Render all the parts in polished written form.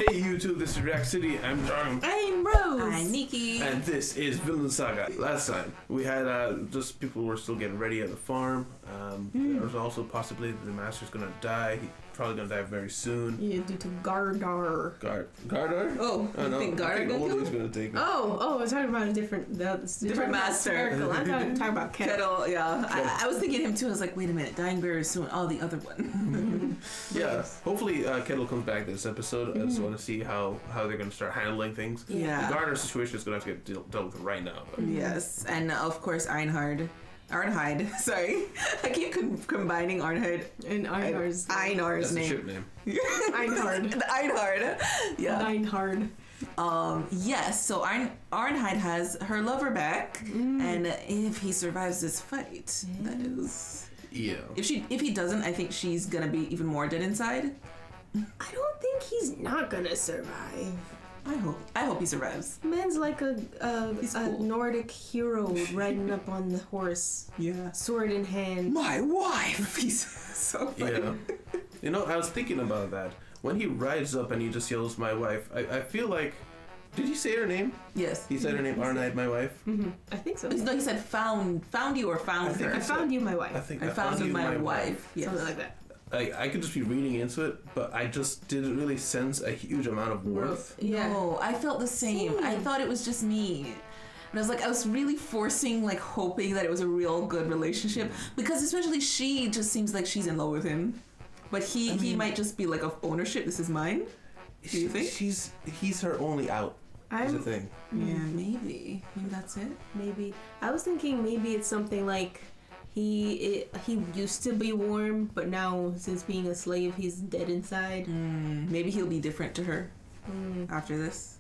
Hey YouTube, this is React City. I'm John. I'm Rose. I'm Nikki. And this is Vinland Saga. Last time we had just people were still getting ready at the farm. There was also possibly the master's gonna die. He's probably gonna die very soon. Yeah, due to Gardar. Gardar? Oh, I you know. think I Gardar think gonna Oldie's gonna take it. Oh, we're talking about a different master. I'm talking about Kettle. Kettle, yeah. I was thinking him too. I was like, wait a minute, Dying Bear is soon. Oh, the other one. Yeah, hopefully Kettle comes back this episode. I just want to see how they're gonna start handling things. Yeah. The Gardar situation is gonna have to get dealt with right now. Yes, and of course Arnhide. Sorry, I keep combining Arnhide And Einar's That's name. a ship name. Einhard. Einhard. Yeah. Einhard. Yes. So Arnhide has her lover back, and if he survives this fight, that is. Yeah. If he doesn't, I think she's gonna be even more dead inside. I don't think he's not gonna survive. I hope he survives. Man's like a cool. Nordic hero riding up on the horse, Yeah. sword in hand. My wife. He's so funny. Yeah. You know, I was thinking about that. When he rides up and he just yells, "My wife," I feel like... Did he say her name? Yes. He said her name, Arnhide, my wife? I think so. No, he said found you or found her. I found you, my wife. I think I found you my wife. Yes. Something like that. I could just be reading into it, but I just didn't really sense a huge amount of worth. Yeah. No, I felt the same. I thought it was just me. And I was really forcing, like, hoping that it was a real good relationship. Because especially she just seems like she's in love with him. But he might just be like, of ownership, this is mine. Do you think? He's her only out. Is the thing. Yeah, maybe. Maybe that's it. Maybe. I was thinking maybe it's something like he used to be warm, but now since being a slave, he's dead inside. Maybe he'll be different to her after this.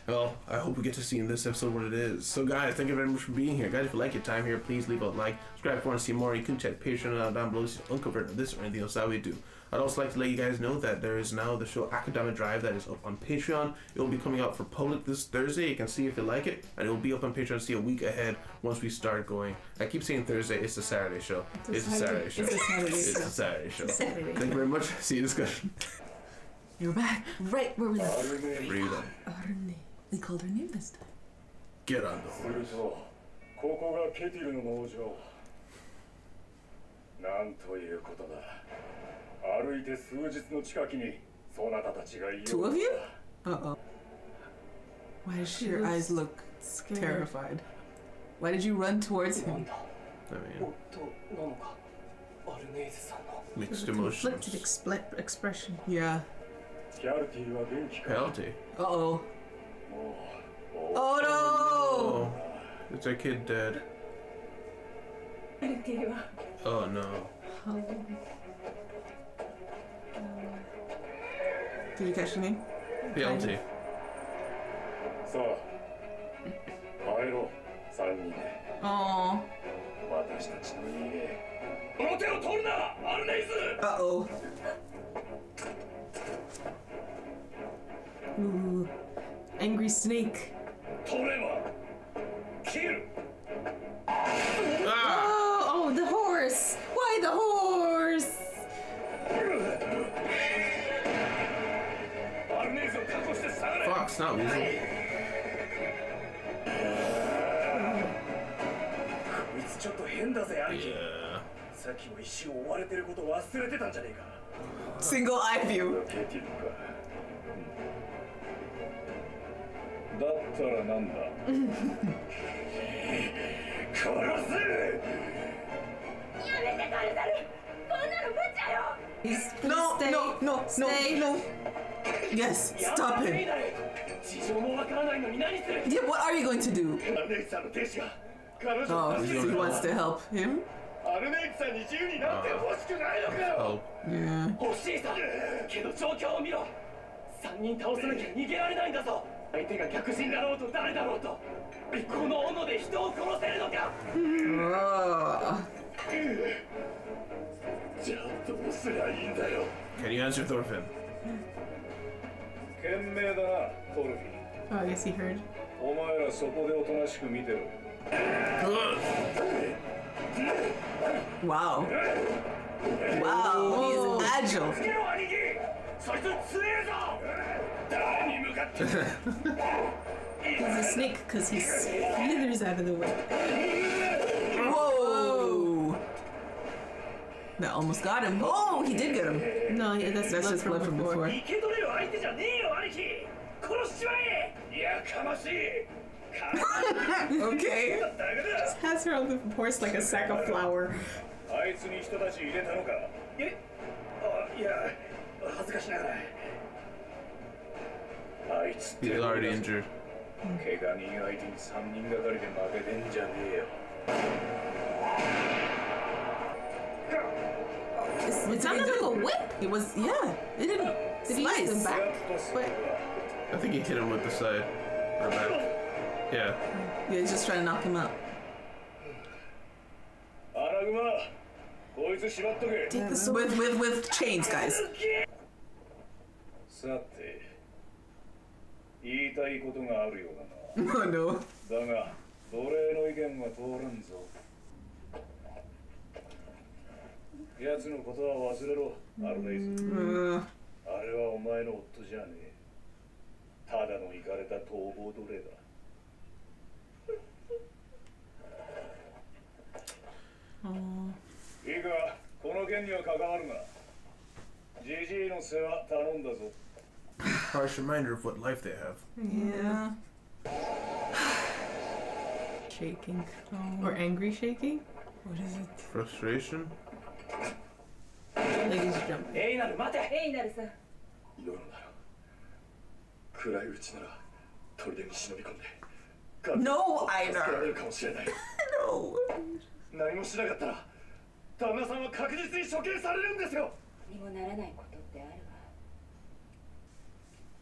Well, I hope we get to see in this episode what it is. So guys, thank you very much for being here. Guys, if you like your time here, please leave a like. Subscribe if you want to see more. You can check Patreon down below to uncover this or anything else that we do. I'd also like to let you guys know that there is now the show Academic Drive that is up on Patreon. It will be coming out for public this Thursday. You can see if you like it, and it will be up on Patreon. See a week ahead once we start going. I keep saying Thursday. It's a Saturday show. It's a Saturday show. It's a Saturday It's show. a Saturday show. Saturday. Thank you very much. See you in discussion. You're back. Right where we Freedom. They called her name this time. Get on the horse. ここがケティルの農場。なんということだ。歩いて数日の近きにそなたたちがいよう。 Two of you? Uh-oh. Why does your eyes look Scared. terrified? Why did you run towards him? I mean, mixed emotions. Conflicted expression. Yeah. キャルティは元気か。 Penalty. Uh-oh. Oh no! Oh, is our kid dead? Oh no. Did you catch the name? Penalty. さあ、帰ろう。3人で。 Oh. 私たちの家。この手を取るな、アルネイズ。 Uh-oh. Ooh, angry snake. 取れば切る。 Oh, the horse. Why the horse? アルネイズを確保して下がれ。 Fox, not weasel. こいつちょっと変だぜ、兄貴。 Yeah. さっきも一瞬追われてること忘れてたんじゃねえか。 Single eye view. ケティルか。だったらなんだ。殺す。 No, Stay. no, no, Stay. no, no. Yes, stop him. 事情もわからないのに何する。 Yeah, what are you going to do? アルネイズさんの弟子が彼女 Oh, を助け he る。 wants to help him? アルネイズさんに自由になってほしくないのかよ。 Oh. Yeah. 欲しいさ。けど状況を見ろ。3人倒さなきゃ逃げられないんだぞ。相手が逆人だろうと誰だろうと。この斧で人を殺せるのか。 Oh. じゃあどうすりゃいいんだよ。 Can you answer Thorfinn? 賢明だな、トルフィー。 Oh, I guess he heard. お前らそこでおとなしく見てろ。 Wow. Wow, he's agile. そいつ強えぞ。誰に向かって。He's a snake because he slithers out of the way. Whoa! That almost got him. Oh, he did get him. No, yeah, that's just blood from before. 生け捕れる相手じゃねえよ、兄貴。殺しちまえ。やかましい。Okay. Just has her on the horse like a sack of flour. あいつに人たち入れたのか。え、あ、いや、恥ずかしながら。あいつって。He's already injured. 怪我人相手に3人がかりで負けてんじゃねえよ。It sounded like a whip. It was, yeah. It didn't Did he use slice. the back? But I think he hit him with the side. Or back. Yeah. Yeah, he's just trying to knock him out. アナグマ、こいつ縛っとけ。 Take the sword. With chains, guys. さて、言いたいことがあるようだな。Oh no. だが、奴隷の意見は通らんぞ。奴のことは忘れろ、アルネイズ。あれはお前の夫じゃねえ。ただのイカれた逃亡奴隷だ。いいか、この件には関わるな。ジジイの世話頼んだぞ。Harsh reminder of what life they have. Yeah. shaking. Or angry shaking? What is it? Frustration? Like he's jumping. エイナル待て。エイナルさん、夜なら暗いうちなら砦に忍び込んで No, 助けられ Einar. るかもしれない。 No. 何もしなかったら旦那さんは確実に処刑されるんですよ。にもならないことってあるわ。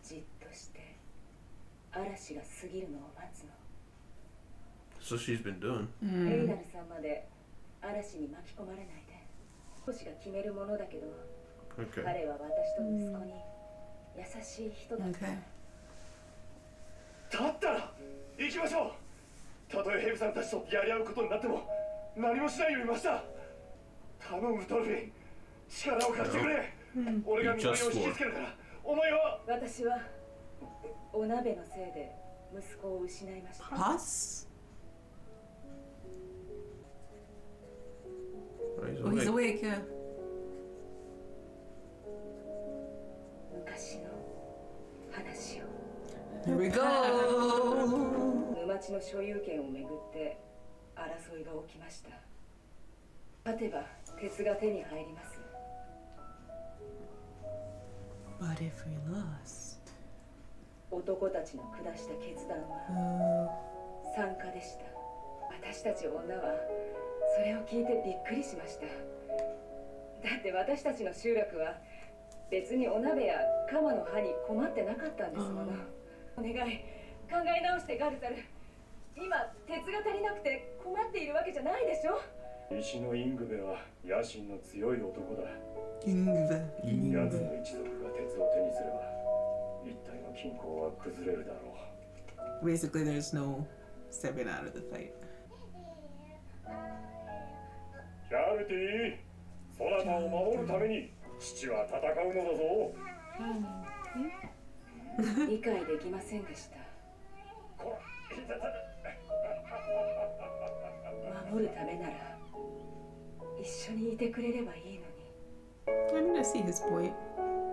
じっとして嵐が過ぎるのを待つの。 So she's been doing. エイナルさんまで嵐に巻き込まれないで。少しが決めるものだけど、 Okay. 彼は私と息子に優しい人だった。 Okay. だったら行きましょう。たとえヘビさんたちとやり合うことになっても何もしないよりました。頼むドルフィン、力を貸してくれ。俺がみんなを引きつけるから。お前は。私はお鍋のせいで息子を失いました。 Pus? Oh, he's Oh, he's awake. awake, yeah. 昔の話を。 Here we go. 沼地の所有権をめぐって争いが起きました。勝てば鉄が手に入ります。 But if we lost. 男たちの下した決断は参加でした。私たち女はそれを聞いてびっくりしました。だって私たちの集落は別にお鍋や鎌の刃に困ってなかったんですもの。お願い、考え直してガルザル。今鉄が足りなくて困っているわけじゃないでしょ。石のイングベは野心の強い男だ。 Ingve. 奴の一族が鉄を手にすれば一帯の均衡は崩れるだろう。 Basically, there's no stepping out of the fight. チャルティ、そなたを守るために父は戦うのだぞ。理解できませんでした。守るためなら一緒にいてくれればいいのに。 I mean, I see his point.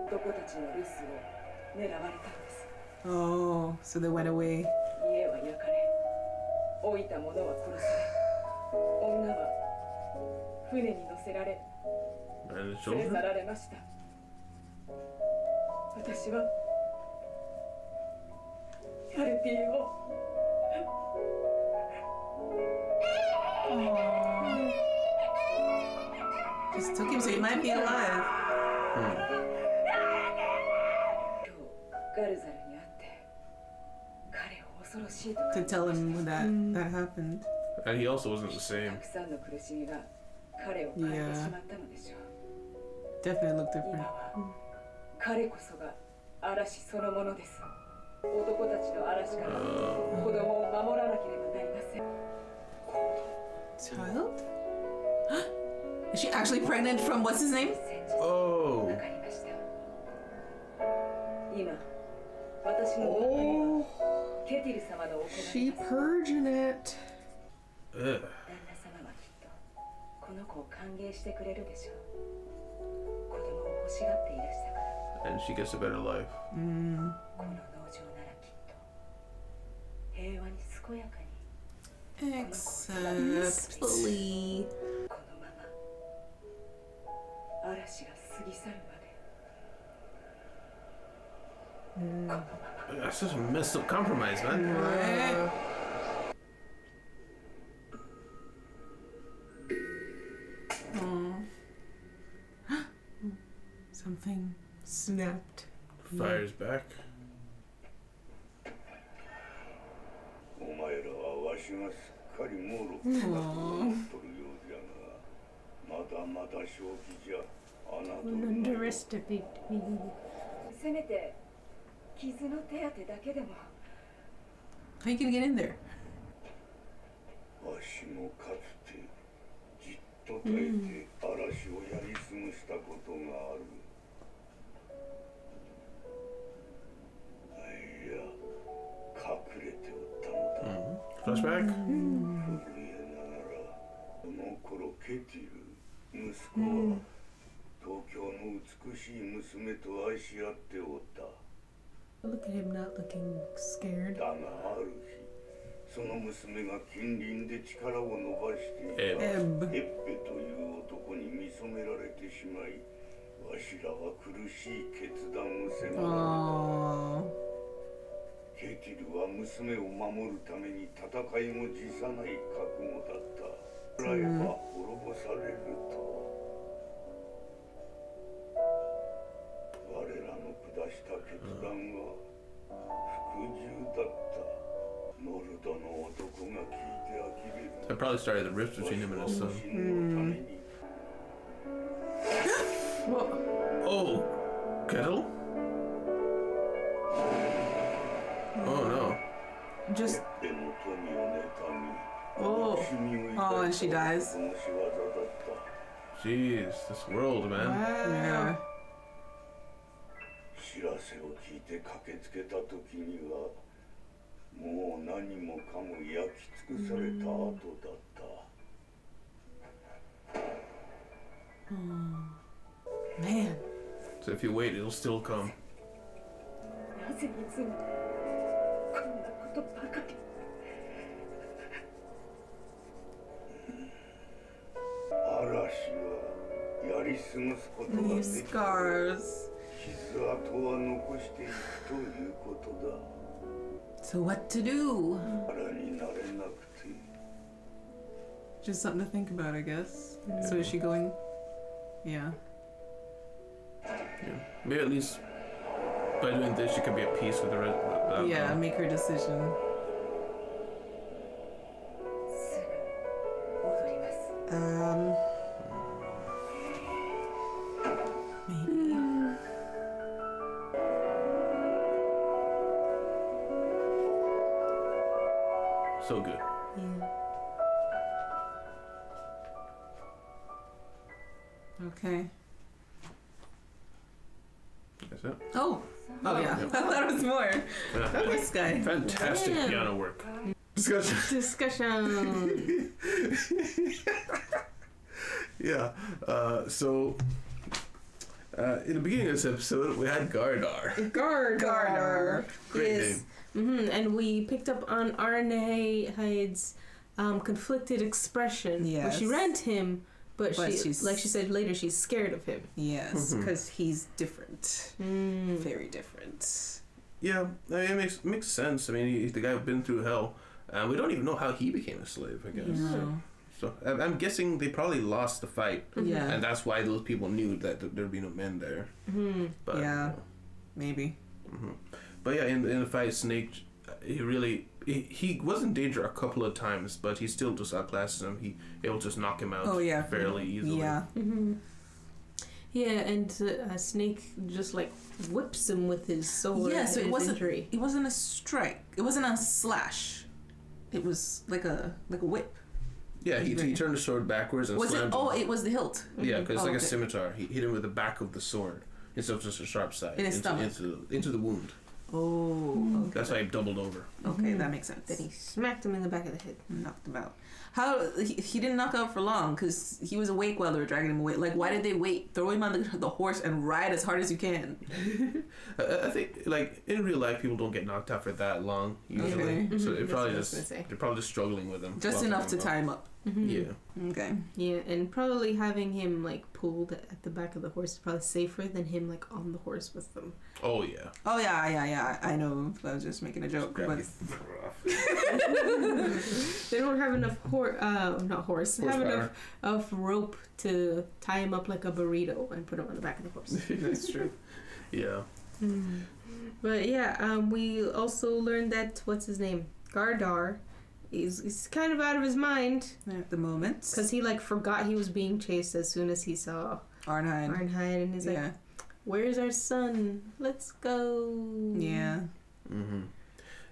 男たちの留守を狙われたんです。 Oh, so they went away. 家は焼かれ、老いた者は殺され、女は船に乗せられ And the 連れ children? 去られました。私はチャルティを Just took him so he might be alive. 今日ガルザルに会って彼を恐ろしいと To 感じ tell まし him that happened. And he also wasn't the た。 same. たくさんの苦しみが彼を変えてしまったのでしょう。 Definitely looked 今 different. は彼こそが嵐そのものです。男たちの嵐から子供を守らなければなりません。 Child? Is she actually pregnant from what's his name? 戦術 Oh. わかりました。今私の中にはケティル様のお子がい She ます。 purging it. Ugh. 旦那様はきっとこの子を歓迎してくれるでしょう。子供を欲しがっていらしたから。 And she gets a better life. この農場ならきっと平和に健やかに Except Peacefully. このまま嵐が過ぎ去るまで。 That's such a messed up compromise, man. something. Snapped. Fire's back. お前らはわしがすっかりもろくなと思っとるようじゃが、まだまだ正気じゃ。あなた Underestimate me. せめて傷の手当てだけでも。 How you gonna get in there? わしもかつてじっと耐えて嵐をやり過ごしたことがある。いや、隠れておったのだ。Flashback? 震えながら、この頃ケティル、息子は東京の美しい娘と愛し合っておった。 Look at him not looking scared. だがある日、その娘が近隣で力を伸ばしていたエッペという男に見初められてしまい、わしらは苦しい決断を迫られた。ケティルは娘を守るために戦いも辞さない覚悟だった。らえば滅ぼされると。我らの下した決断は服従だった。ノルドの男が聞いて呆れる。 That probably started the rift between him and his son. Oh, kettle? Oh no. Just oh, and she dies. Jeez, this world, man. Yeah. 知らせを聞いて駆けつけた時にはもう何もかも焼き尽くされた後だった。 Man. So if you wait, it'll still come. なぜいつもこんなことばかり。嵐はやり過ごすことがで These きた。 scars. 傷跡は残していくということだ。 So what to do? 腹になれなくて。 Just something to think about, I guess. So is she going? Yeah. Yeah. Maybe at least by doing this, she can be at peace with the rest. Yeah, make her decision. すぐ戻ります。Maybe. So good. Yeah. Okay. That's it. Oh. Oh yeah. Yeah. I thought it was more. Yeah. This guy. Fantastic Damn. piano work. Discussion. Discussion. Yeah. In the beginning of this episode, we had Gardar. Gardar. Great Yes. And we picked up on Arne Hyde's conflicted expression. Where she Yes. ran to him, but she's- she, like she said later, she's scared of him. Yes, because he's different. Very different. Yeah, I mean, it makes sense. I mean, he's the guy who's been through hell. We don't even know how he became a slave, I guess. No. So I'm guessing they probably lost the fight. Yeah. And that's why those people knew that there'd be no men there. But, Yeah. Maybe. But yeah, in the fight, Snake, he was in danger a couple of times, but he still just outclasses him. He'll just knock him out fairly easily. Yeah. Yeah, and Snake just like whips him with his sword. Yeah, so at it his injury. wasn't a strike. It wasn't a slash. It was like a whip. Yeah, he turned the sword backwards and Was it? slammed Oh, him. it was the hilt. Yeah, because it's Oh, like okay. a scimitar. He hit him with the back of the sword. instead of just a sharp side In his stomach. into the wound. Oh, okay. That's why he doubled over. Okay, that makes sense. Then he smacked him in the back of the head. Knocked him out. How he didn't knock out for long because he was awake while they were dragging him away. Like, why did they wait? Throw him on the horse and ride as hard as you can. I think, like, in real life, people don't get knocked out for that long usually. Okay. So That's what I was gonna say. they're probably just struggling with him. Just while enough to they're tie him up. Yeah. Okay. Yeah, and probably having him like pulled at the back of the horse is probably safer than him like on the horse with them. Oh yeah. Oh yeah. I know. I was just making a joke, Grab but They don't have enough not horse. They have Horsepower. enough of rope to tie him up like a burrito and put him on the back of the horse. that's true. Yeah. But yeah, we also learned that what's his name, Gardar, is kind of out of his mind At the moment, because he like forgot he was being chased as soon as he saw Arnheim. Arnheim, and he's like, Yeah. "Where's our son? Let's go." Yeah.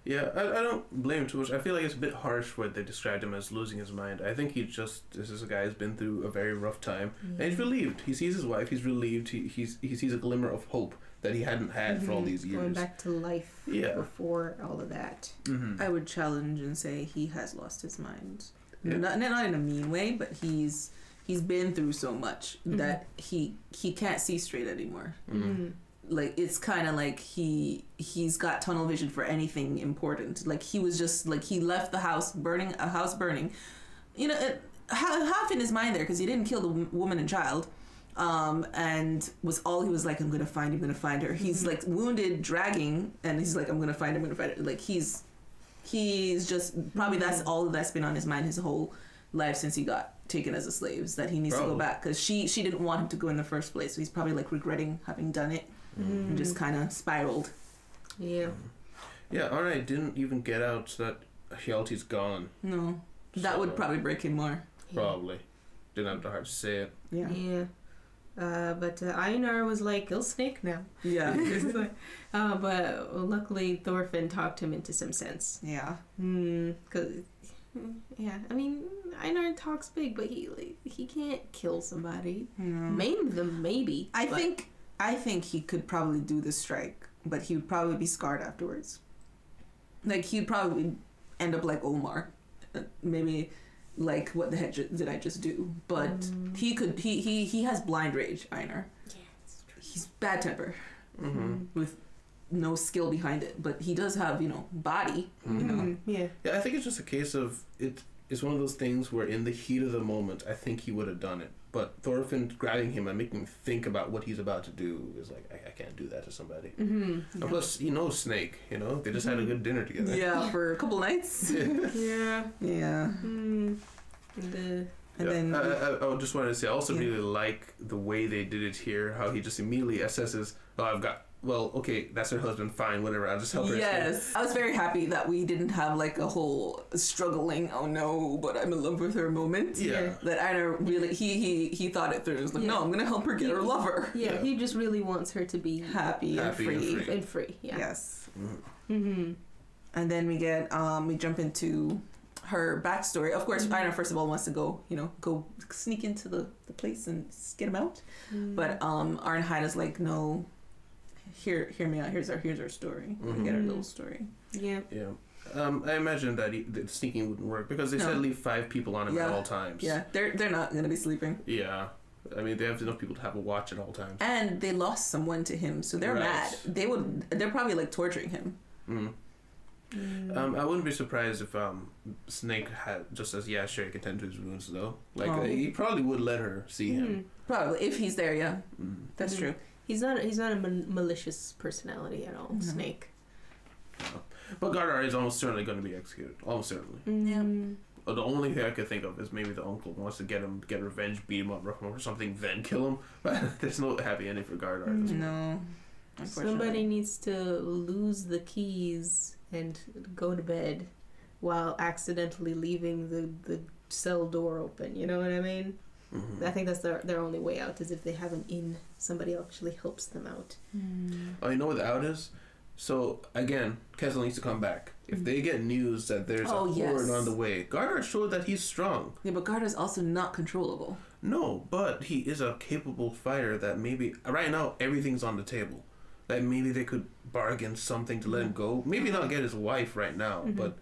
Yeah, I don't blame him too much. I feel like it's a bit harsh what they described him as losing his mind. I think this is a guy who's been through a very rough time, and he's relieved. He sees his wife. He's relieved. He sees a glimmer of hope that he hadn't had for all these years. Going back to life before all of that. I would challenge and say he has lost his mind. Yeah. Not in a mean way, but he's been through so much that he can't see straight anymore. Like, it's kind of like he's got tunnel vision for anything important. Like, he was just like, he left the house burning, you know, half in his mind there, because he didn't kill the woman and child, and he was like, I'm gonna find her. He's like wounded, dragging, and he's like, I'm gonna find her. Like, he's just probably that's all that's been on his mind his whole life since he got taken as a slave, is that he needs to go back, because she didn't want him to go in the first place, so he's probably like regretting having done it. And just kind of spiraled. Yeah. Yeah, Arnai didn't even get out, so that Hjalti's gone. No. That would probably break him more. Probably. Didn't have the heart to say it. Yeah. Yeah. But Einar was like, "Kill Snake now." Yeah. But luckily Thorfinn talked him into some sense. Yeah. Yeah, I mean, Einar talks big, but he can't kill somebody. No. Maim them, maybe. I think he could probably do the strike, but he would probably be scarred afterwards. Like, he'd probably end up like Omar. Maybe like, what the heck did I just do? But he has blind rage, Einar. Yeah, that's true. He's bad temper. With no skill behind it, but he does have, body, Yeah, I think it's just a case of it's one of those things where in the heat of the moment I think he would have done it, but Thorfinn grabbing him and making him think about what he's about to do is like, I can't do that to somebody. And plus, Snake, they just had a good dinner together. Yeah, for a couple nights. yeah. And then I just wanted to say, I also really like the way they did it here, how he just immediately assesses, that's her husband, fine, whatever, I'll just help her. Yes, I was very happy that we didn't have like a whole struggling, oh no, but I'm in love with her moment. Yeah. That Einar really, he thought it through. It was like, no, I'm going to help her get her lover. Yeah, he just really wants her to be happy and free. Yeah. Yes. And then we get, we jump into her backstory. Of course, Einar first of all wants to go sneak into the place and get him out. But Arnheid is like, no, hear me out. Here's our story. We get our little story. Yeah. Yeah. I imagine that the sneaking wouldn't work because they said leave 5 people on him at all times. Yeah, they're not gonna be sleeping. Yeah. I mean, they have enough people to have a watch at all times. And they lost someone to him, so they're mad. They're probably like torturing him. I wouldn't be surprised if Snake had just says, yeah, sure, he can tend to his wounds though. Like he probably would let her see him. Probably, if he's there, yeah. That's true. He's not a malicious personality at all, Snake. But Gardar is almost certainly going to be executed. Almost certainly. Yeah. The only thing I could think of is maybe the uncle wants to get revenge, beat him up, rough him up or something, then kill him. But there's no happy ending for Gardar. No. Somebody needs to lose the keys and go to bed while accidentally leaving the cell door open. You know what I mean? I think that's their only way out, is if they have an in, somebody actually helps them out. Oh, you know what the out is? So, again, Kessel needs to come back. If they get news that there's a horde on the way, Gardar showed that he's strong. Yeah, but Gardar's also not controllable. No, but he is a capable fighter that maybe right now everything's on the table. That maybe they could bargain something to let him go. Maybe not get his wife right now, but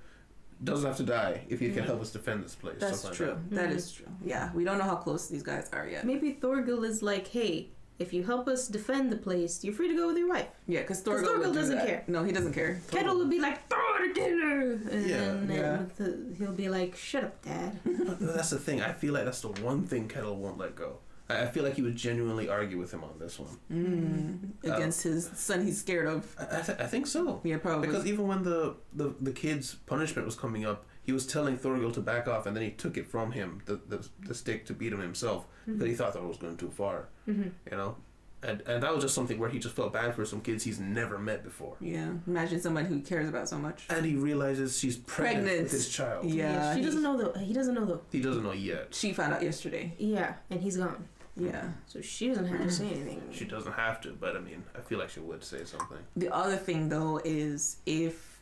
doesn't have to die if he can help us defend this place. That's true. That is true. Yeah, we don't know how close these guys are yet. Maybe Thorgil is like, hey, if you help us defend the place, you're free to go with your wife. Yeah, because Thorgil doesn't care. No, he doesn't care. Kettle would be like, throw her dinner! And then he'll be like, shut up, Dad. But that's the thing. I feel like that's the one thing Kettle won't let go. I feel like he would genuinely argue with him on this one. Against his son he's scared of. I think so. Yeah, probably. Because even when the kid's punishment was coming up, he was telling Thorgil to back off, and then he took it from him, the stick, to beat him himself, because he thought that was going too far. You know? And that was just something where he just felt bad for some kids he's never met before. Yeah, imagine someone who cares about so much. And he realizes she's pregnant with his child. Yeah, she doesn't know though. He doesn't know though. He doesn't know yet. She found out yesterday. Yeah, and he's gone. Yeah. So she doesn't have to say anything. She doesn't have to, but I mean, I feel like she would say something. The other thing though is if,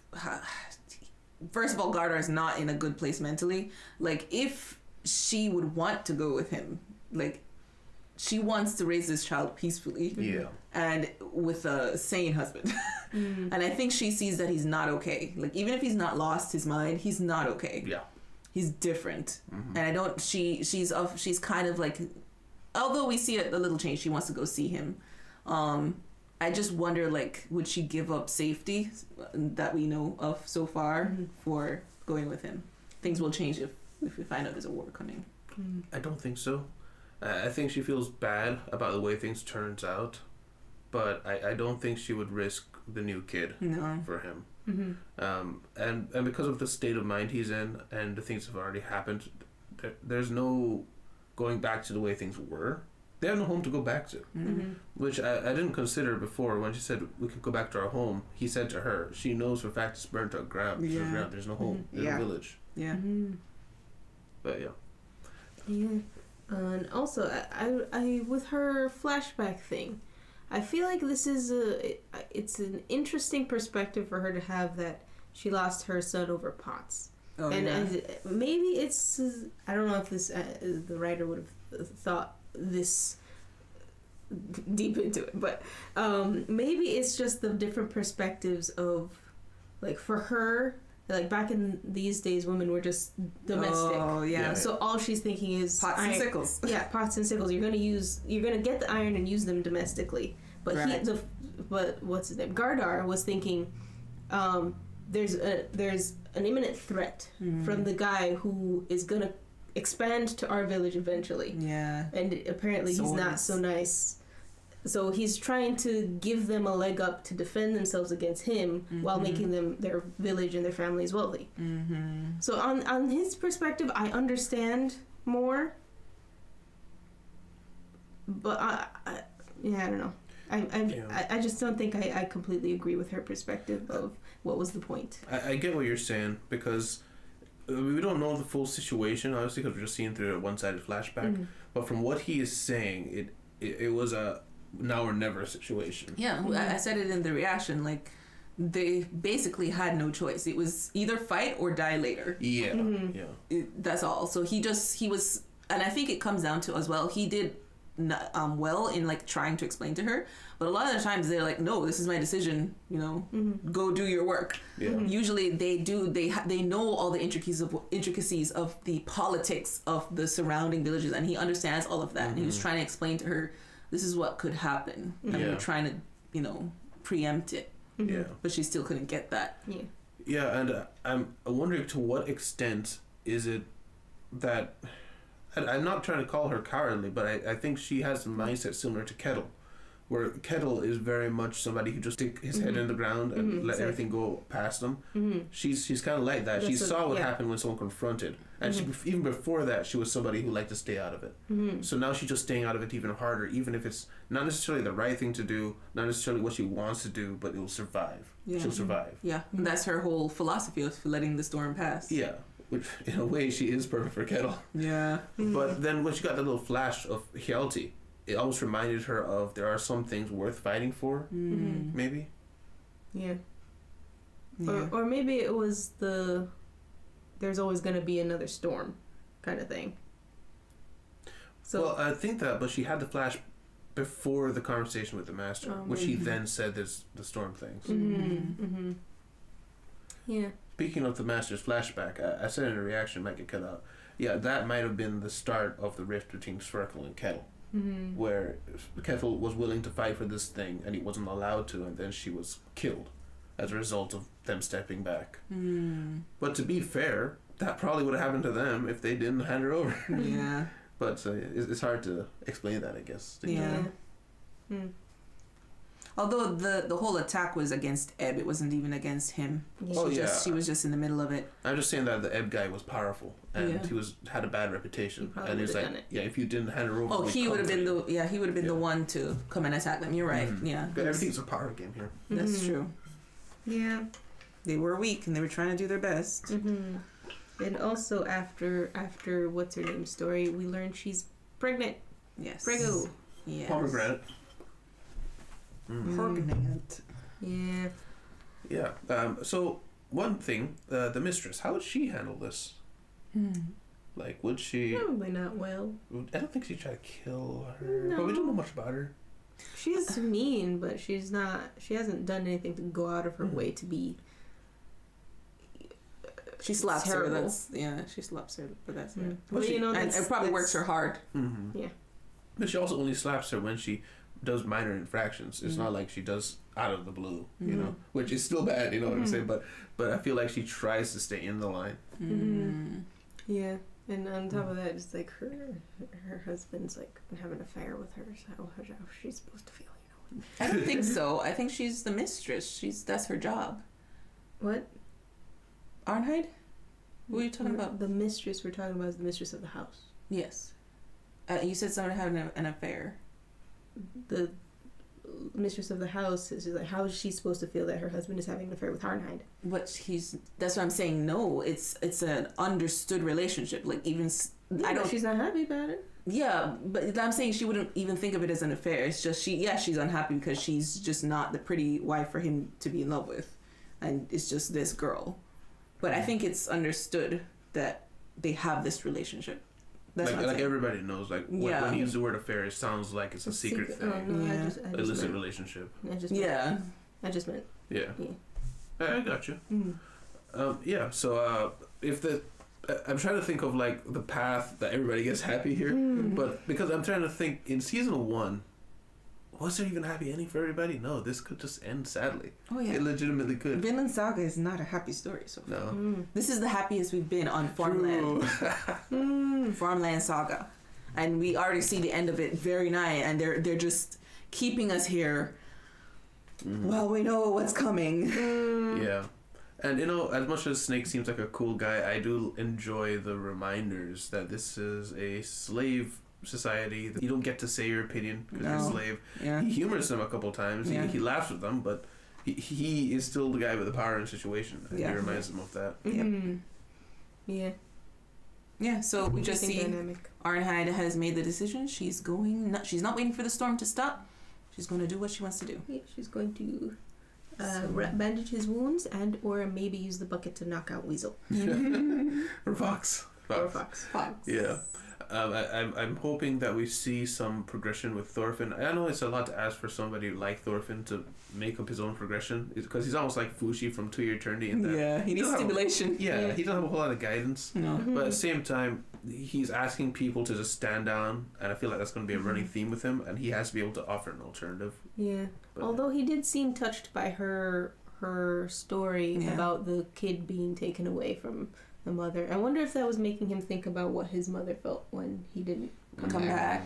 first of all, Gardar is not in a good place mentally. Like if she would want to go with him, like she wants to raise this child peacefully. Yeah. And with a sane husband. And I think she sees that he's not okay. Like even if he's not lost his mind, he's not okay. Yeah. He's different. And I don't, she's kind of like, although we see a little change, she wants to go see him. I just wonder, like, would she give up safety that we know of so far for going with him? Things will change if we find out there's a war coming. I don't think so. I think she feels bad about the way things turns out, but I don't think she would risk the new kid for him. And because of the state of mind he's in and the things that have already happened, there's no going back to the way things were. They have no home to go back to, which I didn't consider before. When she said we could go back to our home, he said to her, she knows for a fact it's burnt to the ground. Yeah. There's no home. There's no village. Yeah. But yeah. Yeah. And also, I with her flashback thing, I feel like this is it's an interesting perspective for her to have, that she lost her son over pots. Maybe it's, I don't know if this the writer would have thought this deep into it, but maybe it's just the different perspectives of, like, for her, like back in these days, women were just domestic. Oh yeah. So all she's thinking is pots and sickles. Yeah, pots and sickles. You're gonna get the iron and use them domestically. But but what's his name? Gardar was thinking, there's an imminent threat from the guy who is gonna expand to our village eventually. Yeah. And apparently he's not so nice. So he's trying to give them a leg up to defend themselves against him while making them, their village and their families, wealthy. So on his perspective, I understand more. But I don't know. I just don't think I completely agree with her perspective of what was the point. I get what you're saying, because we don't know the full situation, obviously, because we're just seeing through a one-sided flashback. But from what he is saying, it was a now or never situation. Yeah, I said it in the reaction, like, they basically had no choice. It was either fight or die later. Yeah, that's all. So he was, and I think it comes down to as well, he did well in, like, trying to explain to her, but a lot of the times they're like, no, this is my decision, go do your work. Usually they know all the intricacies of the politics of the surrounding villages, and he understands all of that, and he was trying to explain to her, this is what could happen, and we're trying to preempt it. But she still couldn't get that. And I'm wondering, to what extent is it that, and I'm not trying to call her cowardly, but I think she has a mindset similar to Kettle, where Kettle is very much somebody who just stick his head in the ground and let everything go past them. She's kind of like that. She saw what happened when someone confronted, and she, even before that, she was somebody who liked to stay out of it. So now she's just staying out of it even harder, even if it's not necessarily the right thing to do, not necessarily what she wants to do, but it will survive. She'll survive. And that's her whole philosophy of letting the storm pass. Which, in a way, she is perfect for Kettle. But then when she got that little flash of Hjalti, it almost reminded her of, there are some things worth fighting for, maybe. Or maybe it was there's always going to be another storm kind of thing. So well, I think that, but she had the flash before the conversation with the master, which he then said there's the storm things. Yeah. Speaking of the master's flashback, I said in a reaction, might get cut out. Yeah, that might have been the start of the rift between Sparkle and Kettle, where Kettle was willing to fight for this thing and he wasn't allowed to, and then she was killed as a result of them stepping back. But to be fair, that probably would have happened to them if they didn't hand her over. Yeah. But it's hard to explain that, I guess. Yeah. Although the whole attack was against Ebb, it wasn't even against him. Yeah. She was just in the middle of it. I'm just saying that the Ebb guy was powerful and he had a bad reputation. And it's like, if you didn't hand her over, he would have been the one to come and attack them. You're right. Yeah. But everything's a power game here. That's true. Yeah. They were weak and they were trying to do their best. And also after what's her name's story, we learned she's pregnant. Yes. Prego. Yes. Pomegranate. Pregnant. Yeah. Yeah. So one thing, the mistress, how would she handle this? Like, would she? Probably not well. I don't think she'd try to kill her. No. But we don't know much about her. She's mean, but she's not. She hasn't done anything to go out of her way to be. She slaps terrible. her. She slaps her, but that's it. Well, And it probably works her hard. Yeah. But she also only slaps her when she does minor infractions. It's not like she does out of the blue, you know, which is still bad, you know what I'm saying? But I feel like she tries to stay in the line. Yeah. And on top of that, it's like her husband's like having an affair with her. So how's she's supposed to feel, you know? I don't think so. I think she's the mistress. That's her job. What? Arnheid? What are you talking about? The mistress we're talking about is the mistress of the house. Yes. You said someone having an affair. The mistress of the house is like, how is she supposed to feel that her husband is having an affair with Arnheid? That's what I'm saying. No, it's an understood relationship. Like even She's not happy about it. Yeah, but I'm saying she wouldn't even think of it as an affair. It's just she's unhappy because she's just not the pretty wife for him to be in love with, and it's just this girl. But I think it's understood that they have this relationship. That's like everybody knows. Like when you use the word affair, it sounds like it's a secret thing. Oh, no, I just illicit relationship. I just meant. Yeah. I got you. So if I'm trying to think of like the path that everybody gets happy here, but because I'm trying to think in season 1, was there even a happy ending for everybody? No, this could just end sadly. Oh yeah, it legitimately could. Vinland Saga is not a happy story so far. No, this is the happiest we've been on Farmland. Farmland Saga, and we already see the end of it very nigh, and they're just keeping us here. Well, we know what's coming. Yeah. And as much as Snake seems like a cool guy, I do enjoy the reminders that this is a slave society. That you don't get to say your opinion because you're a slave. Yeah. He humors them a couple times. Yeah. He laughs with them, but he is still the guy with the power in the situation. And he reminds them of that. Yeah. Yeah, so we just see Arnheid has made the decision. She's not waiting for the storm to stop. She's going to do what she wants to do. Yeah, she's going to bandage his wounds or maybe use the bucket to knock out Weasel. Or Fox. Yeah. I'm hoping that we see some progression with Thorfinn. I know it's a lot to ask for somebody like Thorfinn to make up his own progression, because he's almost like Fushi from 2 Year Eternity. He needs stimulation. He doesn't have a whole lot of guidance. No. But at the same time, he's asking people to just stand down, and I feel like that's going to be a running theme with him, and he has to be able to offer an alternative. Yeah. But, although he did seem touched by her story about the kid being taken away from the mother. I wonder if that was making him think about what his mother felt when he didn't come back.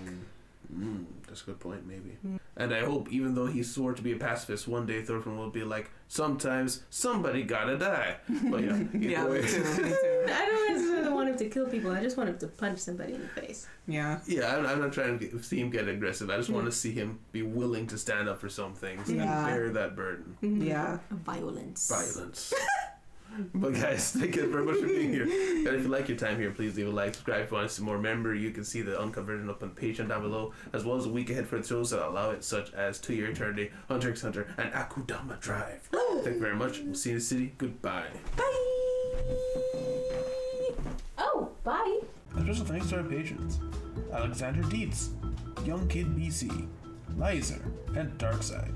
That's a good point, maybe. And I hope, even though he swore to be a pacifist, one day Thorfinn will be like, sometimes somebody gotta die. But yeah, me too. I don't necessarily want him to kill people. I just want him to punch somebody in the face. Yeah, I'm not trying to see him get aggressive. I just want to see him be willing to stand up for some things and bear that burden. Yeah. Violence. But guys, thank you very much for being here. And if you like your time here, please leave a like, subscribe if you want to see more. Remember, you can see the uncut version up on Patreon down below, as well as a week ahead for the shows that allow it, such as 2 Year Eternity, Hunter x Hunter, and Akudama Drive. Thank you very much. We'll see you in the city. Goodbye. Bye. Oh, bye. A special thanks to our patrons: Alexander Dietz, Young Kid BC, Lizer, and Darkside.